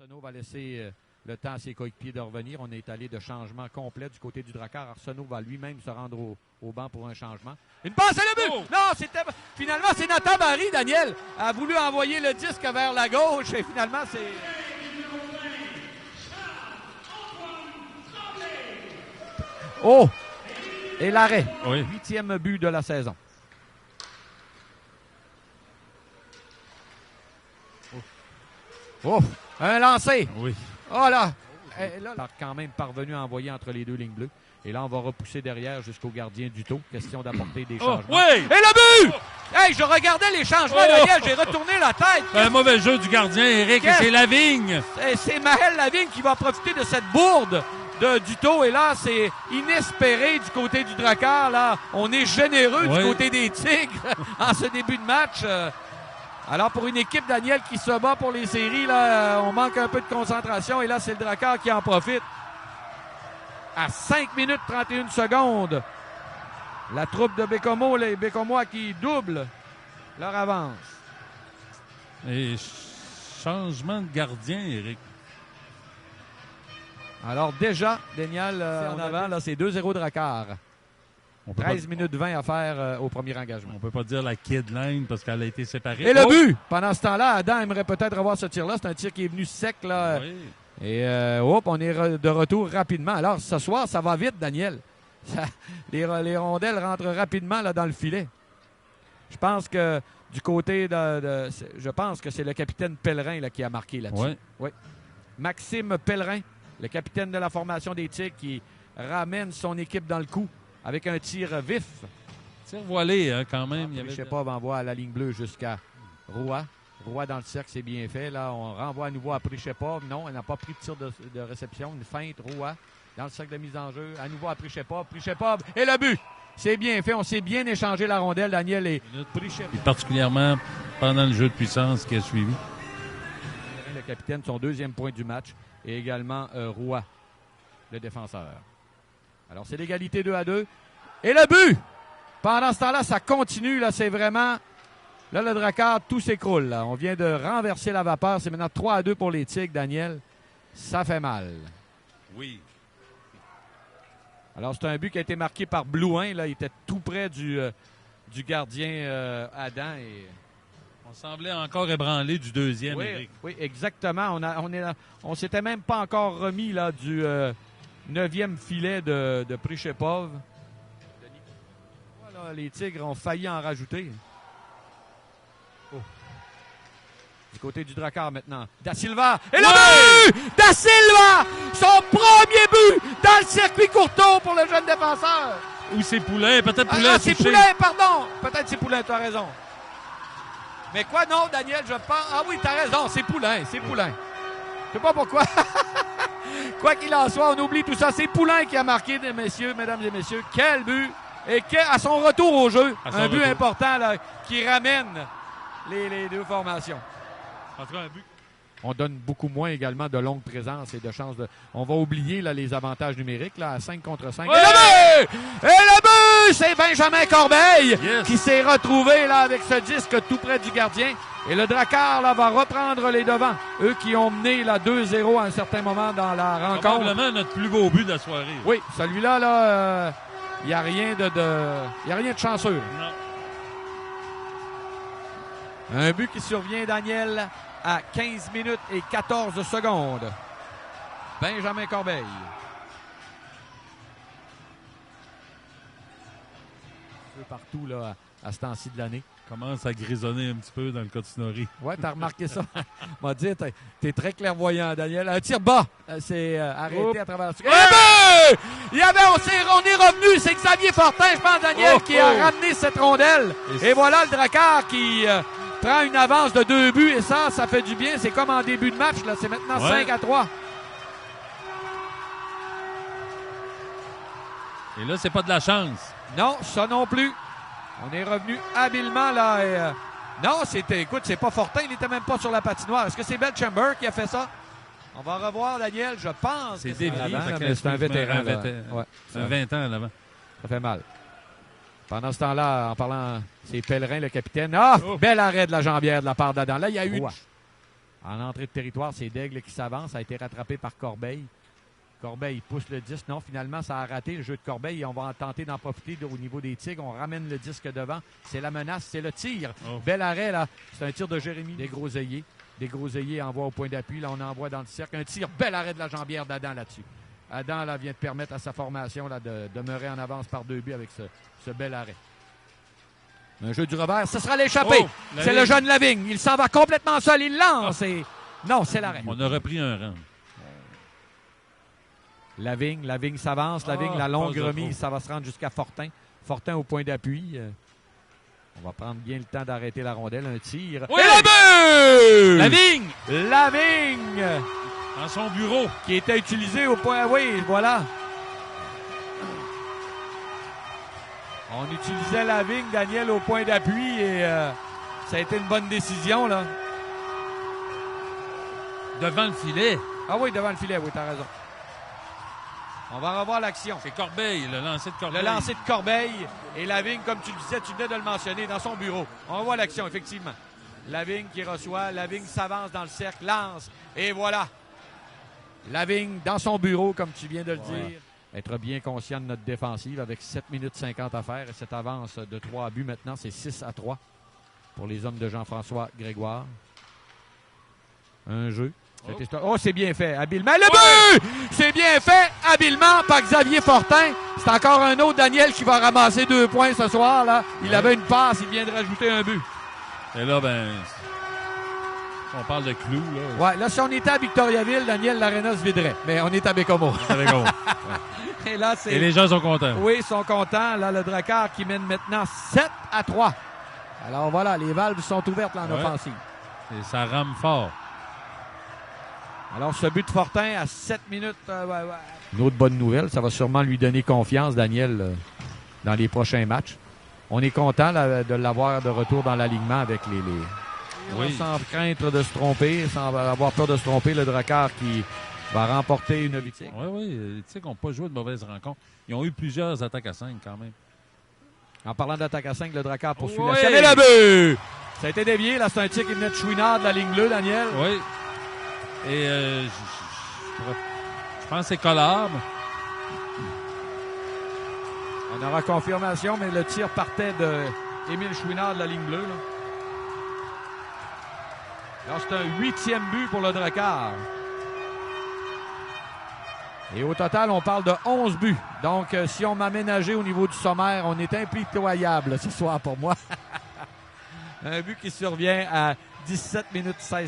Arsenault va laisser le temps à ses coéquipiers de revenir. On est allé de changement complet du côté du Drakkar. Arsenault va lui-même se rendre au banc pour un changement. Une passe et le but! Oh! Non, finalement, c'est Nathan Barry, Daniel, a voulu envoyer le disque vers la gauche et finalement, c'est... Oh! Et l'arrêt. Oui. 8e but de la saison. Oh! Un lancé! Oui. Oh là! Et là, quand même parvenu à envoyer entre les deux lignes bleues. Et là, on va repousser derrière jusqu'au gardien du taux. Question d'apporter des changements. Oui! Et le but! Hey, je regardais les changements, Daniel. J'ai retourné la tête. Un mauvais jeu du gardien, Éric, et c'est Lavigne. C'est Maël Lavigne qui va profiter de cette bourde du taux. Et là, c'est inespéré du côté du Drakkar. Là, on est généreux du côté des Tigres en ce début de match. Alors, pour une équipe, Daniel, qui se bat pour les séries, là, on manque un peu de concentration. Et là, c'est le Drakkar qui en profite. À 5 minutes 31 secondes, la troupe de Bécomo, les Bécomois qui doublent leur avance. Et changement de gardien, Éric. Alors, déjà, Daniel, en avant, là, c'est 2-0 Drakkar. 13 minutes 20 à faire au premier engagement. On peut pas dire la kid line parce qu'elle a été séparée. Et le but! Pendant ce temps-là, Adam aimerait peut-être avoir ce tir-là. C'est un tir qui est venu sec, là. Oui. Et on est de retour rapidement. Alors, ce soir, ça va vite, Daniel. Les rondelles rentrent rapidement là, dans le filet. Je pense que du côté je pense que c'est le capitaine Pellerin là, qui a marqué là-dessus. Oui. Maxime Pellerin, le capitaine de la formation des Tigres, qui ramène son équipe dans le coup avec un tir vif. Tir voilé, hein, quand même. Je ne sais pas, envoie à la ligne bleue jusqu'à Roy. Roy dans le cercle, c'est bien fait. Là, on renvoie à nouveau à Prichepov. Non, elle n'a pas pris de tir de réception. Une feinte, Roy, dans le cercle de mise en jeu. À nouveau à Prichepov. Prichepov et le but! C'est bien fait. On s'est bien échangé la rondelle, Daniel et Prichepov. Et particulièrement pendant le jeu de puissance qui a suivi. Le capitaine, son deuxième point du match. Et également Roy, le défenseur. Alors, c'est l'égalité 2-2. Et le but! Pendant ce temps-là, ça continue. Là, c'est vraiment... Là, le Drakkar, tout s'écroule. Là. On vient de renverser la vapeur. C'est maintenant 3-2 pour les Tigres, Daniel. Ça fait mal. Oui. Alors, c'est un but qui a été marqué par Blouin. Là. Il était tout près du gardien Adam. Et... On semblait encore ébranlé du deuxième, Éric. Oui, exactement. On s'était même pas encore remis là, du 9e filet de Prichepov. Voilà, les Tigres ont failli en rajouter. Du côté du Drakkar maintenant. Da Silva. Et le but! Da Silva! Son premier but dans le circuit courtour pour le jeune défenseur. Ou c'est Poulain. Peut-être Poulain. C'est Poulain, pardon. Peut-être c'est Poulain, tu as raison. Mais quoi, non, Daniel, je pense. Ah oui, tu as raison, c'est Poulain. C'est Poulain. Je sais pas pourquoi. Quoi qu'il en soit, on oublie tout ça. C'est Poulain qui a marqué, mesdames et messieurs. Quel but! Et à son retour au jeu, un but important là, qui ramène les deux formations. En tout cas, un but. On donne beaucoup moins également de longue présence et de chances de... On va oublier là, les avantages numériques là, à 5 contre 5. Ouais! Et le but! Et le but! C'est Benjamin Corbeil qui s'est retrouvé là avec ce disque tout près du gardien. Et le Drakkar là, va reprendre les devants. Eux qui ont mené là, 2-0 à un certain moment dans la rencontre. Probablement notre plus beau but de la soirée. Oui, celui-là, là, il n'y a rien y a rien de chanceux. Non. Un but qui survient, Daniel, à 15 minutes et 14 secondes. Benjamin Corbeil. Un peu partout là, à ce temps-ci de l'année. Commence à grisonner un petit peu dans le Côte-Norrie. Ouais, t'as remarqué ça. M'a dit, t'es très clairvoyant, Daniel. Un tir bas. C'est arrêté à travers le... Ouais! Il y avait, on est revenu. C'est Xavier Fortin, je pense, Daniel, qui a ramené cette rondelle. Et voilà le Drakkar qui prend une avance de 2 buts. Et ça fait du bien. C'est comme en début de match. Là. C'est maintenant 5-3. Et là, c'est pas de la chance. Non, ça non plus. On est revenu habilement là. Et, non, écoute, c'est pas Fortin, il n'était même pas sur la patinoire. Est-ce que c'est Belchamber qui a fait ça? On va revoir, Daniel, je pense. C'est c'est un vétéran. C'est un 20 ans à l'avant. Ça fait mal. Pendant ce temps-là, en parlant, c'est Pellerin, le capitaine. Ah, bel arrêt de la jambière de la part d'Adam. Là, il y a eu En entrée de territoire, c'est Daigle qui s'avance. Ça a été rattrapé par Corbeil. Corbeil pousse le disque. Non, finalement, ça a raté le jeu de Corbeil. Et on va tenter d'en profiter au niveau des Tigres. On ramène le disque devant. C'est la menace, c'est le tir. Oh. Bel arrêt, là. C'est un tir de Jérémy. Des Groseilliers. Des Groseilliers envoient au point d'appui. Là, on envoie dans le cercle. Un tir, bel arrêt de la jambière d'Adam là-dessus. Adam là, vient de permettre à sa formation là, de demeurer en avance par 2 buts avec ce bel arrêt. Un jeu du revers, ce sera l'échappée. Oh, c'est le jeune Lavigne. Il s'en va complètement seul. Il lance. Oh. Et... Non, c'est l'arrêt. On a repris un rang. Lavigne s'avance. Lavigne, la longue remise, ça va se rendre jusqu'à Fortin. Fortin au point d'appui. On va prendre bien le temps d'arrêter la rondelle. Un tir. Oui, et le but! Lavigne! Dans son bureau. Qui était utilisé au point... Oui, voilà. On utilisait Lavigne, Daniel, au point d'appui et ça a été une bonne décision, là. Devant le filet. Ah oui, devant le filet, oui, t'as raison. On va revoir l'action. C'est Corbeil, le lancer de Corbeil. Le lancer de Corbeil. Et Lavigne, comme tu le disais, tu venais de le mentionner, dans son bureau. On revoit l'action, effectivement. Lavigne qui reçoit. Lavigne s'avance dans le cercle, lance. Et voilà. Lavigne dans son bureau, comme tu viens de le dire. Être bien conscient de notre défensive avec 7 minutes 50 à faire. Et cette avance de 3 buts maintenant, c'est 6-3 pour les hommes de Jean-François Grégoire. Un jeu. Oh, c'est bien fait, habilement. Le but! C'est bien fait, habilement, par Xavier Fortin. C'est encore un autre Daniel qui va ramasser 2 points ce soir. Là. Il avait une passe, il vient de rajouter un but. Et là, ben, on parle de clous. Là. Ouais, là, si on était à Victoriaville, Daniel, l'aréna se viderait. Mais on est à Bécomo. Et là, et les gens sont contents. Oui, ils sont contents. Là, le Drakkar qui mène maintenant 7-3. Alors voilà, les valves sont ouvertes là, en offensive. Et ça rame fort. Alors, ce but de Fortin à 7 minutes. Une autre bonne nouvelle, ça va sûrement lui donner confiance, Daniel, dans les prochains matchs. On est content là, de l'avoir de retour dans l'alignement avec les... Oui. Sans crainte de se tromper, sans avoir peur de se tromper, le Drakkar qui va remporter une victoire. Oui, les Tigres n'ont pas joué de mauvaises rencontres. Ils ont eu plusieurs attaques à 5 quand même. En parlant d'attaque à 5, le Drakkar poursuit la chaîne. Et le but! Ça a été dévié. Là, c'est un tir qui venait de Chouinard de la ligne bleue, Daniel. Oui. Et je pense que c'est Collard. On aura confirmation, mais le tir partait de Émile Chouinard de la ligne bleue. Là. Alors, c'est un 8e but pour le Drakkar. Et au total, on parle de 11 buts. Donc, si on m'a ménagé au niveau du sommaire, on est impitoyable ce soir pour moi. Un but qui survient à 17 minutes 16